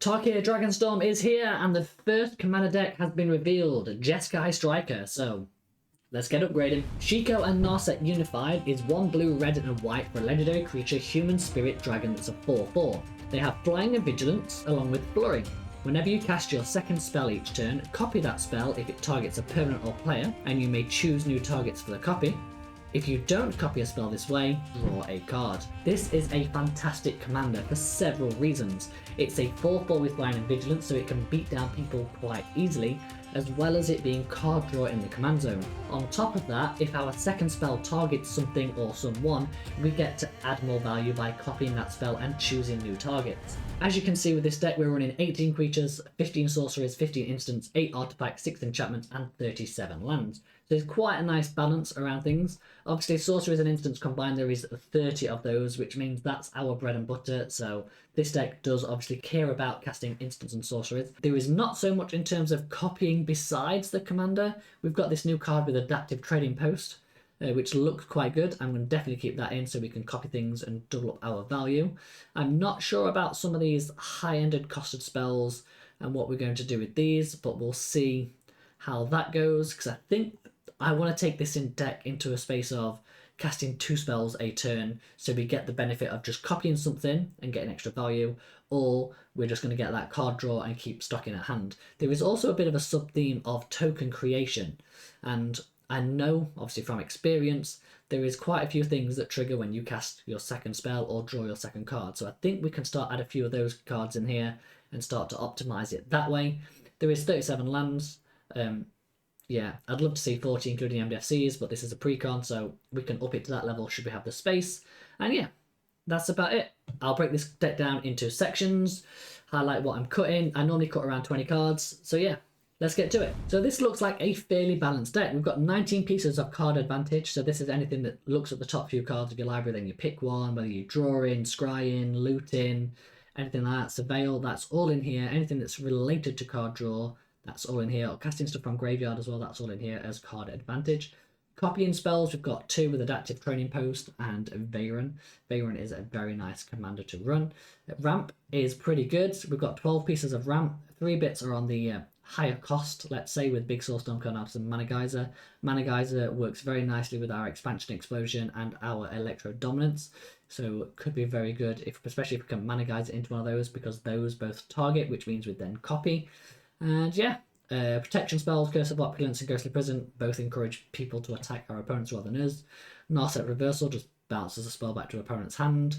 Tarkir Dragonstorm is here, and the first commander deck has been revealed, Jeskai Striker, so let's get upgraded. Shiko and Narset Unified is 1 blue, red and white for a legendary creature, human spirit dragon that's a 4/4. They have flying and vigilance along with Flurry. Whenever you cast your second spell each turn, copy that spell if it targets a permanent or player, and you may choose new targets for the copy. If you don't copy a spell this way, draw a card. This is a fantastic commander for several reasons. It's a 4/4 with flying and vigilance, so it can beat down people quite easily, as well as it being card draw in the command zone. On top of that, if our second spell targets something or someone, we get to add more value by copying that spell and choosing new targets. As you can see with this deck, we're running 18 creatures, 15 sorceries, 15 instants, 8 artifacts, 6 enchantments and 37 lands. So there's quite a nice balance around things. Obviously sorceries and instants combined, there is 30 of those, which means that's our bread and butter, so this deck does obviously care about casting instants and sorceries. There is not so much in terms of copying besides the commander. We've got this new card with Adaptive Trading Post, which looks quite good. I'm going to definitely keep that in so we can copy things and double up our value. I'm not sure about some of these high-ended costed spells and what we're going to do with these, but we'll see how that goes, because I think I want to take this in deck into a space of casting 2 spells a turn, so we get the benefit of just copying something and getting extra value, or we're just going to get that card draw and keep stocking at hand. There is also a bit of a sub-theme of token creation, and I know, obviously from experience, there is quite a few things that trigger when you cast your second spell or draw your second card, so I think we can start add a few of those cards in here and start to optimize it that way. There is 37 lands. Yeah, I'd love to see 40 including MDFCs, but this is a Precon, so we can up it to that level should we have the space. And yeah, that's about it. I'll break this deck down into sections, highlight what I'm cutting. I normally cut around 20 cards, so yeah, let's get to it. So this looks like a fairly balanced deck. We've got 19 pieces of card advantage, so this is anything that looks at the top few cards of your library, then you pick one, whether you draw in, scry in, loot in, anything like that, surveil, that's all in here. Anything that's related to card draw, that's all in here. Casting stuff from graveyard as well, that's all in here as card advantage. Copying spells, we've got 2 with Adaptive Training Post and Veyron. Veyron is a very nice commander to run. Ramp is pretty good. We've got 12 pieces of ramp. 3 bits are on the higher cost, let's say, with Big Soul Storm Carnapus and Mana Geyser. Mana Geyser works very nicely with our Expansion Explosion and our Electro Dominance. So it could be very good, especially if we can Mana Geyser into one of those, because those both target, which means we then copy. And yeah, protection spells, Curse of Opulence and Ghostly Prison both encourage people to attack our opponents rather than us. Narset Reversal just bounces a spell back to opponent's hand.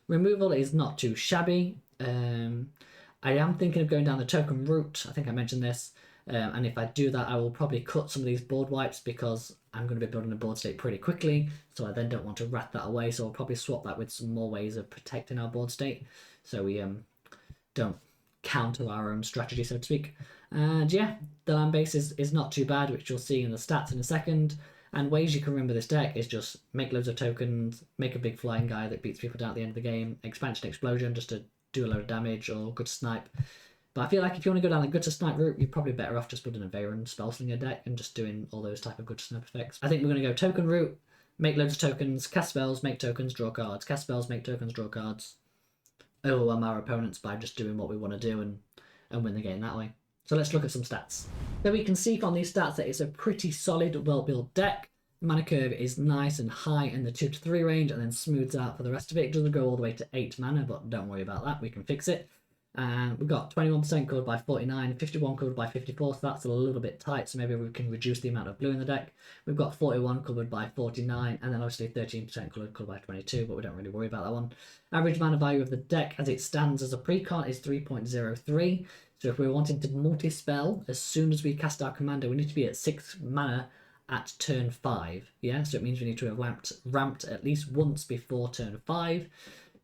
Removal is not too shabby. I am thinking of going down the token route. I think I mentioned this. And if I do that, I will probably cut some of these board wipes because I'm going to be building a board state pretty quickly. So I then don't want to rat that away. So I'll probably swap that with some more ways of protecting our board state, so we don't counter our own strategy, so to speak. And yeah, the land base is not too bad, which you'll see in the stats in a second. And ways you can remember this deck is just make loads of tokens, make a big flying guy that beats people down at the end of the game, Expansion Explosion just to do a load of damage, or good snipe. But I feel like if you want to go down the good to snipe route, you're probably better off just building a Veyron Spellslinger deck and just doing all those type of good to snipe effects. I think we're going to go token route, make loads of tokens, cast spells, make tokens, draw cards, cast spells, make tokens, draw cards. Overwhelm our opponents by just doing what we want to do and win the game that way. So let's look at some stats. So we can see from these stats that it's a pretty solid, well-built deck. Mana curve is nice and high in the 2 to 3 range and then smooths out for the rest of it. It doesn't go all the way to 8 mana, but don't worry about that, we can fix it. And we've got 21% covered by 49, 51 covered by 54, so that's a little bit tight, so maybe we can reduce the amount of blue in the deck. We've got 41 covered by 49, and then obviously 13% covered by 22, but we don't really worry about that one. Average mana value of the deck as it stands as a Precon is 3.03, so if we're wanting to multi-spell, as soon as we cast our commander, we need to be at 6 mana at turn 5, yeah? So it means we need to have ramped at least once before turn 5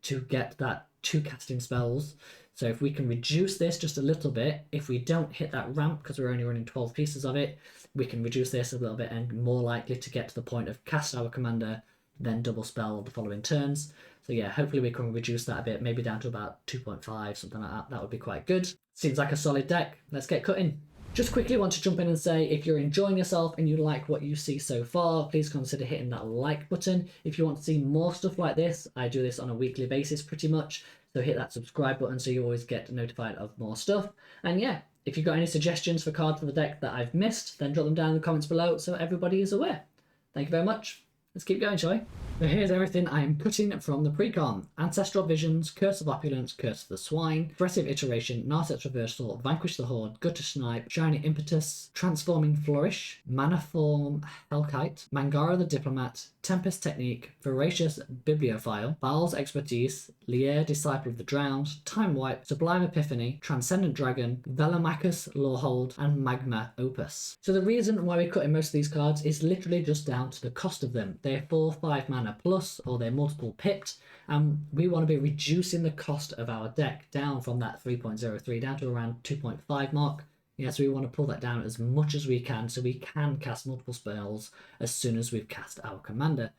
to get that 2 casting spells. So if we can reduce this just a little bit, if we don't hit that ramp because we're only running 12 pieces of it, we can reduce this a little bit and more likely to get to the point of cast our commander, then double spell the following turns. So yeah, hopefully we can reduce that a bit, maybe down to about 2.5, something like that. That would be quite good. Seems like a solid deck. Let's get cutting. Just quickly want to jump in and say, if you're enjoying yourself and you like what you see so far, please consider hitting that like button. If you want to see more stuff like this, I do this on a weekly basis pretty much. So hit that subscribe button so you always get notified of more stuff. And yeah, if you've got any suggestions for cards for the deck that I've missed, then drop them down in the comments below so everybody is aware. Thank you very much. Let's keep going, shall we? So here's everything I am cutting from the Precon. Ancestral Visions, Curse of Opulence, Curse of the Swine, Aggressive Iteration, Narset's Reversal, Vanquish the Horde, Gutter Snipe, Shiny Impetus, Transforming Flourish, Mana Form Hellkite, Mangara the Diplomat, Tempest Technique, Voracious Bibliophile, Baal's Expertise, Lier Disciple of the Drowned, Time Wipe, Sublime Epiphany, Transcendent Dragon, Velamachus Lawhold, and Magma Opus. So the reason why we're cutting most of these cards is literally just down to the cost of them. They're 4-5 mana plus, or they're multiple pipped, and we want to be reducing the cost of our deck down from that 3.03 down to around 2.5 mark. Yeah, so we want to pull that down as much as we can so we can cast multiple spells as soon as we've cast our commander.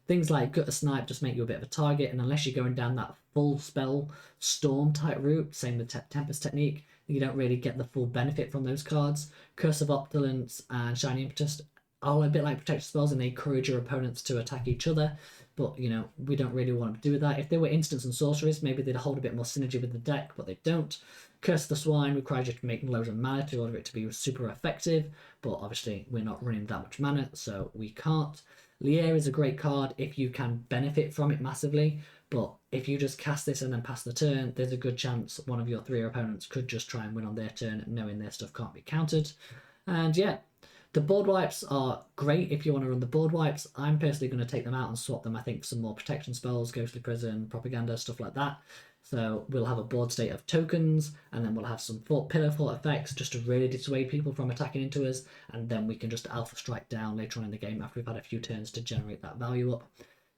Things like Gutter Snipe just make you a bit of a target, and unless you're going down that full spell storm type route, same with Tempest Technique, you don't really get the full benefit from those cards. Curse of Opulence and Shiny Impetus are a bit like protection spells, and they encourage your opponents to attack each other, but you know, we don't really want to do that. If they were instants and sorceries, maybe they'd hold a bit more synergy with the deck, but they don't. Curse the Swine requires you to make loads of mana to order it to be super effective, but obviously we're not running that much mana, so we can't. Lier is a great card if you can benefit from it massively, but if you just cast this and then pass the turn, there's a good chance one of your 3 opponents could just try and win on their turn, knowing their stuff can't be countered. And yeah, the board wipes are great if you want to run the board wipes. I'm personally going to take them out and swap them, I think, some more protection spells, Ghostly Prison, Propaganda, stuff like that. So we'll have a board state of tokens, and then we'll have some pillar fort effects just to really dissuade people from attacking into us, and then we can just alpha strike down later on in the game after we've had a few turns to generate that value up.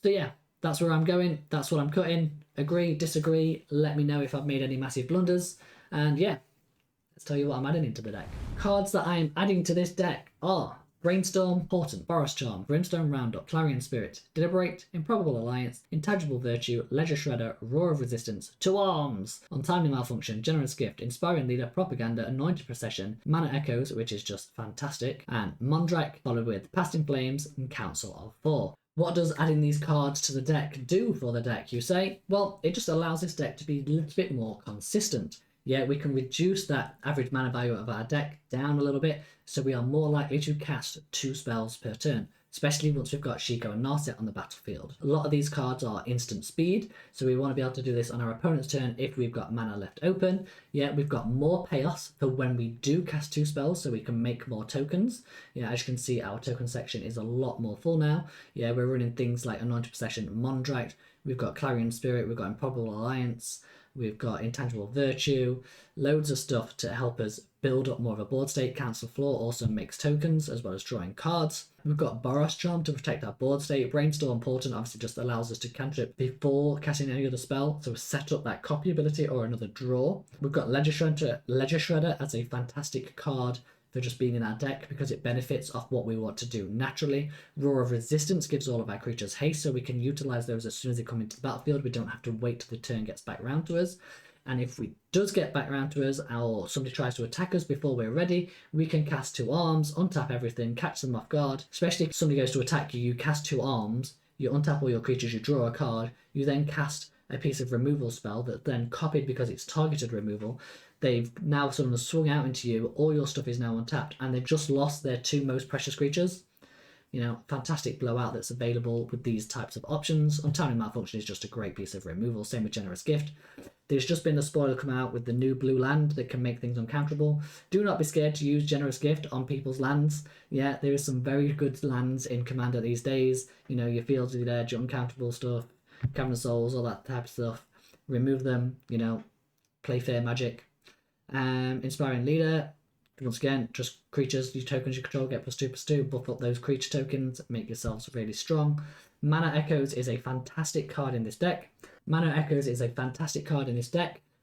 So yeah, that's where I'm going. That's what I'm cutting. Agree, disagree, let me know if I've made any massive blunders. And yeah, let's tell you what I'm adding into the deck. Cards that I am adding to this deck are Brainstorm, Portent, Boros Charm, Brimstone Roundup, Clarion Spirit, Deliberate, Improbable Alliance, Intangible Virtue, Ledger Shredder, Roar of Resistance, To Arms, Untimely Malfunction, Generous Gift, Inspiring Leader, Propaganda, Anointed Procession, Mana Echoes, which is just fantastic, and Mondrak, followed with Past in Flames and Council of 4. What does adding these cards to the deck do for the deck, you say? Well, it just allows this deck to be a little bit more consistent. Yeah, we can reduce that average mana value of our deck down a little bit, so we are more likely to cast 2 spells per turn, especially once we've got Shiko and Narset on the battlefield. A lot of these cards are instant speed, so we want to be able to do this on our opponent's turn if we've got mana left open. Yeah, we've got more payoffs for when we do cast 2 spells, so we can make more tokens. Yeah, as you can see, our token section is a lot more full now. Yeah, we're running things like Anointed Procession, Mondrak, we've got Clarion Spirit, we've got Improbable Alliance, we've got Intangible Virtue, loads of stuff to help us build up more of a board state. Council Floor also makes tokens as well as drawing cards. We've got Boros Charm to protect our board state. Brainstorm Portent obviously just allows us to cantrip before casting any other spell, so set up that copy ability or another draw. We've got Ledger Shredder as a fantastic card for just being in our deck because it benefits off what we want to do naturally. Roar of Resistance gives all of our creatures haste, so we can utilize those as soon as they come into the battlefield. We don't have to wait till the turn gets back round to us. And if we does get back round to us, or somebody tries to attack us before we're ready, we can cast 2 arms, untap everything, catch them off guard. Especially if somebody goes to attack you, you cast 2 arms, you untap all your creatures, you draw a card, you then cast a piece of removal spell that then copied because it's targeted removal. They've now suddenly swung out into you, all your stuff is now untapped, and they've just lost their 2 most precious creatures. You know, fantastic blowout that's available with these types of options. Untimely Malfunction is just a great piece of removal, same with Generous Gift. There's just been a spoiler come out with the new blue land that can make things uncounterable. Do not be scared to use Generous Gift on people's lands. Yeah, there is some very good lands in Commander these days. You know, your Fields of the Edge, uncountable stuff, Cavern of Souls, all that type of stuff. Remove them, you know, play fair magic. Inspiring Leader, once again, just creatures, you tokens you control, get +2/+2, buff up those creature tokens, make yourselves really strong. Mana Echoes is a fantastic card in this deck.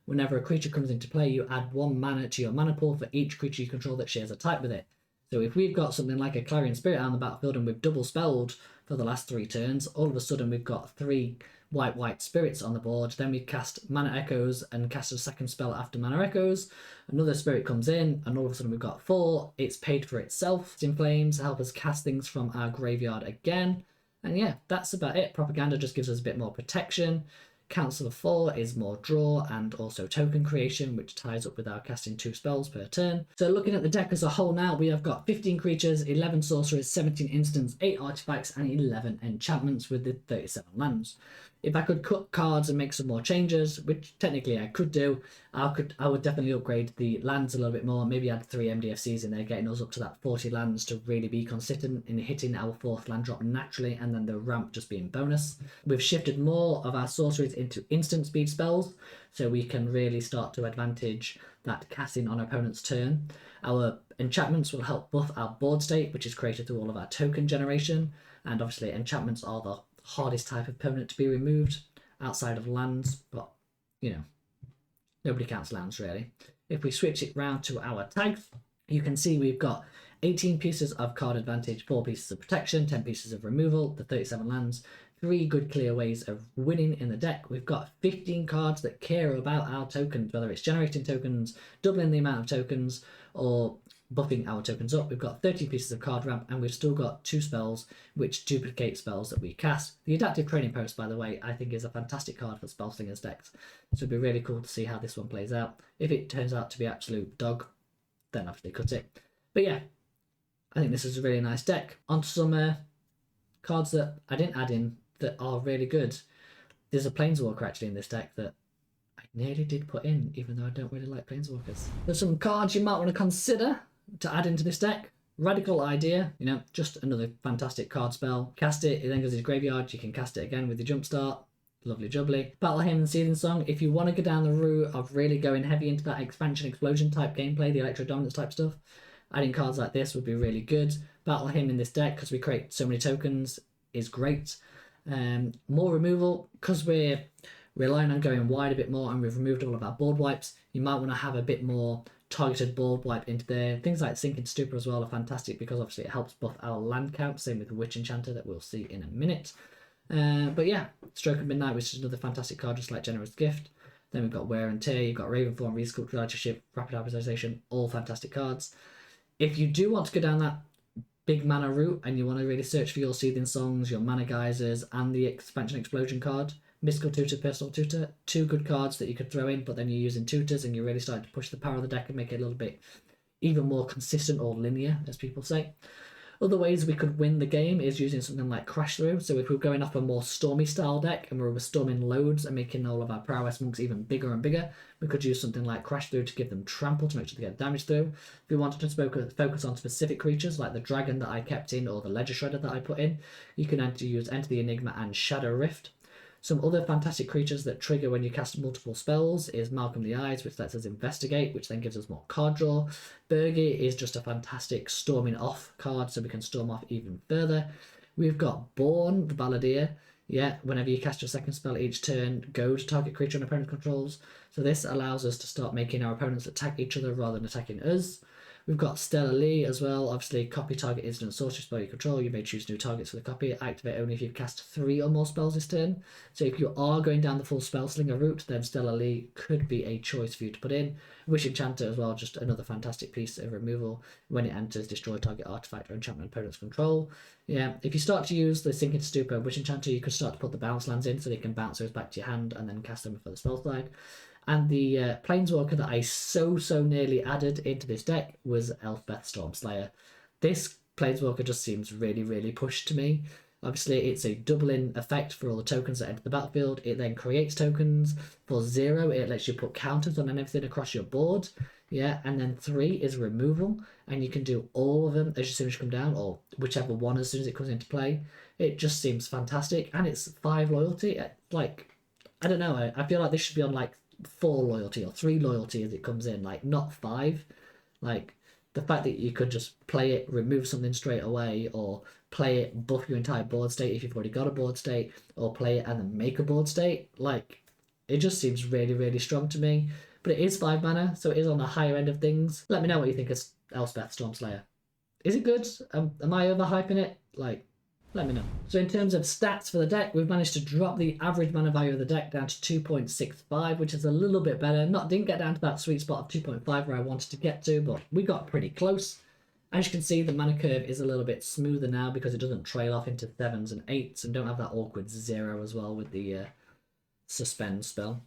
Whenever a creature comes into play, you add 1 mana to your mana pool for each creature you control that shares a type with it. So if we've got something like a Clarion Spirit on the battlefield and we've double spelled for the last 3 turns, all of a sudden we've got 3 white spirits on the board. Then we cast Mana Echoes and cast a second spell after Mana Echoes. Another spirit comes in, and all of a sudden we've got 4. It's paid for itself. In Flames help us cast things from our graveyard again. And yeah, that's about it. Propaganda just gives us a bit more protection. Council of 4 is more draw and also token creation, which ties up with our casting 2 spells per turn. So looking at the deck as a whole now, we have got 15 creatures, 11 sorcerers, 17 instants, 8 artifacts, and 11 enchantments with the 37 lands. If I could cut cards and make some more changes, which technically I could do, I would definitely upgrade the lands a little bit more, maybe add 3 MDFCs in there, getting us up to that 40 lands to really be consistent in hitting our 4th land drop naturally, and then the ramp just being bonus. We've shifted more of our sorceries into instant speed spells, so we can really start to advantage that casting on opponent's turn. Our enchantments will help buff our board state, which is created through all of our token generation, and obviously enchantments are the hardest type of opponent to be removed outside of lands, but you know, nobody counts lands really. If we switch it round to our tags, you can see we've got 18 pieces of card advantage, 4 pieces of protection, 10 pieces of removal, the 37 lands, 3 good clear ways of winning in the deck. We've got 15 cards that care about our tokens, whether it's generating tokens, doubling the amount of tokens, or buffing our tokens up. We've got 13 pieces of card ramp, and we've still got 2 spells which duplicate spells that we cast. The Adaptive Training Post, by the way, I think is a fantastic card for spell slingers decks, so it'd be really cool to see how this one plays out. If it turns out to be absolute dog, then obviously cut it. But yeah, I think this is a really nice deck. On to some cards that I didn't add in that are really good. There's a Planeswalker actually in this deck that I nearly did put in, even though I don't really like Planeswalkers. There's some cards you might want to consider to add into this deck. Radical Idea, you know, just another fantastic card spell. Cast it, it then goes to the graveyard. You can cast it again with your Jumpstart. Lovely jubbly. Battle Hymn and Seething Song. If you want to go down the route of really going heavy into that expansion explosion type gameplay, the electro dominance type stuff, adding cards like this would be really good. Battle Hymn in this deck, because we create so many tokens, is great. More removal, because we're relying on going wide a bit more and we've removed all of our board wipes. You might want to have a bit more targeted board wipe into there. Things like Sinking Stupor as well are fantastic because obviously it helps buff our land count, same with the Witch Enchanter that we'll see in a minute. But yeah, Stroke of Midnight, which is another fantastic card just like Generous Gift. Then we've got Wear and Tear, you've got Ravenform, Resculpt, Ridership, Rapid Hybridization, all fantastic cards. If you do want to go down that big mana route and you want to really search for your Seething Songs, your Mana Geysers, and the Expansion Explosion card, Mystical Tutor, Personal Tutor, 2 good cards that you could throw in, but then you're using tutors and you're really starting to push the power of the deck and make it a little bit even more consistent or linear, as people say. Other ways we could win the game is using something like Crash Through. So if we're going off a more stormy style deck and we're storming loads and making all of our prowess monks even bigger and bigger, we could use something like Crash Through to give them trample to make sure they get damage through. If we wanted to focus on specific creatures like the dragon that I kept in or the Ledger Shredder that I put in, you can use Enter the Enigma and Shadow Rift. Some other fantastic creatures that trigger when you cast multiple spells is Malcolm the Eyes, which lets us investigate, which then gives us more card draw. Bergie is just a fantastic storming off card, so we can storm off even further. We've got Born, the Balladeer. Yeah, whenever you cast your second spell each turn, go to target creature and opponent controls. So this allows us to start making our opponents attack each other rather than attacking us. We've got Stella Lee as well. Obviously, copy target instant sorcery spell you control. You may choose new targets for the copy. Activate only if you've cast 3 or more spells this turn. So if you are going down the full spell slinger route, then Stella Lee could be a choice for you to put in. Wish Enchanter as well, just another fantastic piece of removal. When it enters, destroy target artifact or enchantment opponent's control. Yeah, if you start to use the Sinking Stupor Wish Enchanter, you could start to put the bounce lands in so they can bounce those back to your hand and then cast them for the spell slide. And the Planeswalker that I so nearly added into this deck was Elspeth Stormslayer. This Planeswalker just seems really pushed to me. Obviously, it's a doubling effect for all the tokens that enter the battlefield. It then creates tokens. For 0, it lets you put counters on everything across your board. Yeah, and then 3 is removal, and you can do all of them as soon as you come down, or whichever one as soon as it comes into play. It just seems fantastic, and it's 5 loyalty. Like, I don't know, I feel like this should be on like 4 loyalty or 3 loyalty as it comes in, like not 5. Like the fact that you could just play it, remove something straight away, or play it, buff your entire board state if you've already got a board state, or play it and then make a board state, like it just seems really strong to me. But it is 5 mana, so it is on the higher end of things. Let me know what you think of Elspeth Stormslayer. Is it good? Am I overhyping it? Like, let me know. So in terms of stats for the deck, we've managed to drop the average mana value of the deck down to 2.65, which is a little bit better. Didn't get down to that sweet spot of 2.5 where I wanted to get to, but we got pretty close. As you can see, the mana curve is a little bit smoother now because it doesn't trail off into 7s and 8s and don't have that awkward 0 as well with the suspend spell.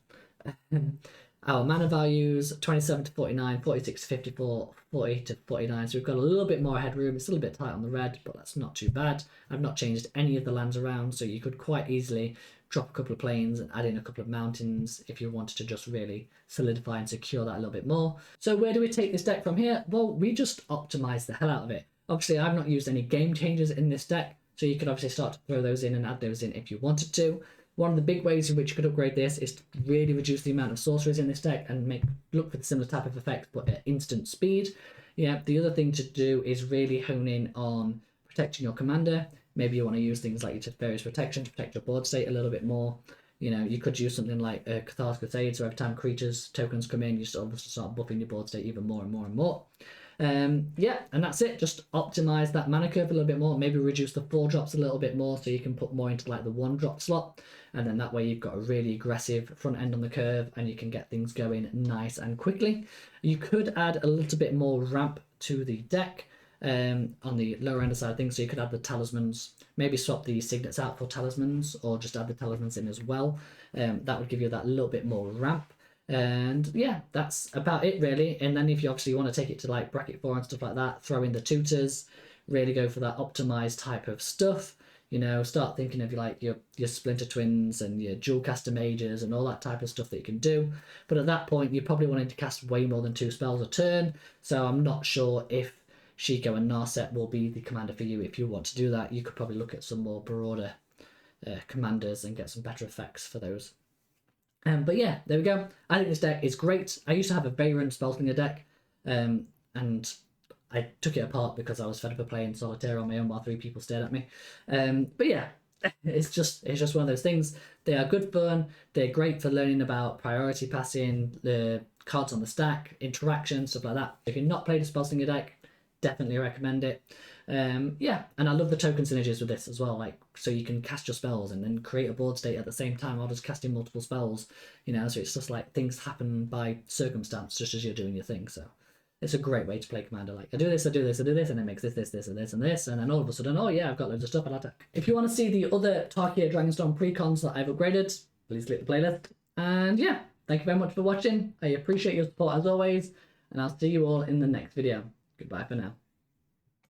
Our mana values 27 to 49, 46 to 54, 40 to 49. So we've got a little bit more headroom. It's a little bit tight on the red, but that's not too bad. I've not changed any of the lands around, so you could quite easily drop a couple of plains and add in a couple of mountains if you wanted to just really solidify and secure that a little bit more. So where do we take this deck from here? Well, we just optimize the hell out of it. Obviously, I've not used any game changers in this deck, so you could obviously start to throw those in and add those in if you wanted to. One of the big ways in which you could upgrade this is to really reduce the amount of sorceries in this deck and look for the similar type of effects but at instant speed. Yeah, the other thing to do is really hone in on protecting your commander. Maybe you want to use things like your Teferi's Protection to protect your board state a little bit more. You know, you could use something like Cathar's Crusade, so every time creatures, tokens come in, you sort of start buffing your board state even more and more and more. Yeah, and that's it. Just optimize that mana curve a little bit more, maybe reduce the 4-drops a little bit more so you can put more into like the 1-drop slot, and then that way you've got a really aggressive front end on the curve and you can get things going nice and quickly. You could add a little bit more ramp to the deck on the lower end side of things, so you could add the talismans, maybe swap the signets out for talismans or just add the talismans in as well. That would give you that little bit more ramp. And yeah, that's about it really. And then if you obviously want to take it to like bracket 4 and stuff like that, throw in the tutors, really go for that optimized type of stuff. You know, start thinking of like your Splinter Twins and your Dual Caster Mages and all that type of stuff that you can do. But at that point, you're probably wanting to cast way more than 2 spells a turn. So I'm not sure if Shiko and Narset will be the commander for you. If you want to do that, you could probably look at some more broader commanders and get some better effects for those. But yeah, there we go. I think this deck is great. I used to have a Veyron Spellslinger deck, and I took it apart because I was fed up of playing solitaire on my own while 3 people stared at me. But yeah, it's just one of those things. They are good fun. They're great for learning about priority passing, the cards on the stack, interaction, stuff like that. If you've not played a Spellslinger deck, definitely recommend it. Yeah, and I love the token synergies with this as well, like so you can cast your spells and then create a board state at the same time while just casting multiple spells, you know, so it's just like things happen by circumstance just as you're doing your thing. So it's a great way to play commander, like I do this, I do this, I do this, and it makes this, this, and this, and this, and then all of a sudden, oh yeah, I've got loads of stuff I'll attack. If you want to see the other Tarkir Dragonstorm precons that I've upgraded, please click the playlist. And yeah, thank you very much for watching. I appreciate your support as always, and I'll see you all in the next video. Goodbye for now.